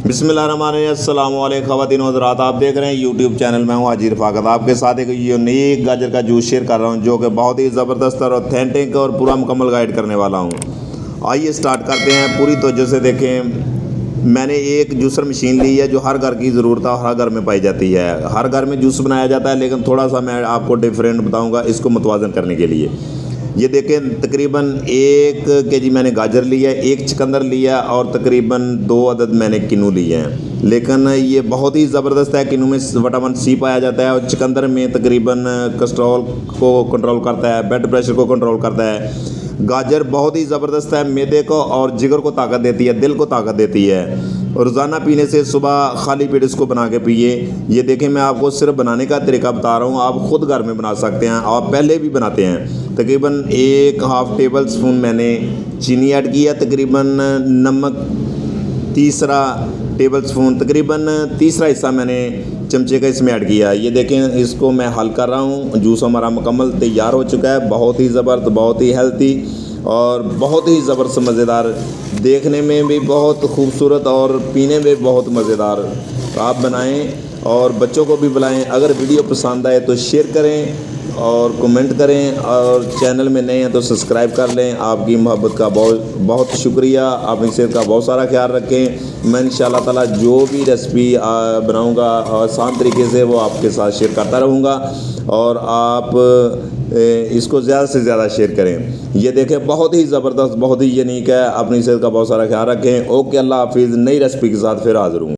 बिस्मिल्लाहिर्रहमानिर्रहीम, अस्सलामु अलैकुम ख़वातीन व हज़रात। आप देख रहे हैं यूट्यूब चैनल। मैं हूं हाजी रफ़ाकत, आपके साथ एक यूनिक गाजर का जूस शेयर कर रहा हूं जो कि बहुत ही ज़बरदस्त और ऑथेंटिक और पूरा मुकम्मल गाइड करने वाला हूं। आइए स्टार्ट करते हैं। पूरी तवज्जो से देखें। मैंने एक जूसर मशीन ली है जो हर घर की ज़रूरत है, हर घर में पाई जाती है। हर घर में जूस बनाया जाता है, लेकिन थोड़ा सा मैं आपको डिफरेंट बताऊँगा इसको मुतवाज़न करने के लिए। ये देखें, तकरीबन 1 केजी मैंने गाजर लिया है, 1 चुकंदर लिया और तकरीबन 2 अदद मैंने किन्नू लिए हैं। लेकिन ये बहुत ही ज़बरदस्त है। किन्नू में विटामिन सी पाया जाता है और चुकंदर में तकरीबन कोलेस्ट्रॉल को कंट्रोल करता है, ब्लड प्रेशर को कंट्रोल करता है। गाजर बहुत ही ज़बरदस्त है, मैदे को और जिगर को ताकत देती है, दिल को ताकत देती है। रोज़ाना पीने से सुबह खाली पेट इसको बना के पिए। ये देखें, मैं आपको सिर्फ बनाने का तरीका बता रहा हूँ, आप ख़ुद घर में बना सकते हैं और पहले भी बनाते हैं। तकरीबन 1/2 टेबल स्पून मैंने चीनी ऐड किया, तकरीबन नमक 3 टेबल स्पून, तकरीबन 3 हिस्सा मैंने चमचे का इसमें ऐड किया। ये देखें, इसको मैं हल कर रहा हूँ। जूस हमारा मुकम्मल तैयार हो चुका है। बहुत ही ज़बरदस्त, बहुत ही हेल्थी और बहुत ही ज़बरदस्त मज़ेदार, देखने में भी बहुत खूबसूरत और पीने में बहुत मज़ेदार। तो आप बनाएं और बच्चों को भी बुलाएं। अगर वीडियो पसंद आए तो शेयर करें और कमेंट करें, और चैनल में नए हैं तो सब्सक्राइब कर लें। आपकी मोहब्बत का बहुत बहुत शुक्रिया। आप अपनी सेहत का बहुत सारा ख्याल रखें। मैं इंशाअल्लाह ताला जो भी रेसिपी बनाऊंगा आसान तरीके से वो आपके साथ शेयर करता रहूँगा, और आप इसको ज़्यादा से ज़्यादा शेयर करें। ये देखें, बहुत ही ज़बरदस्त, बहुत ही यूनिक है। अपनी सेहत का बहुत सारा ख्याल रखें। ओके, अल्लाह हाफिज़। नई रेसिपी के साथ फिर हाज़िर हूँ।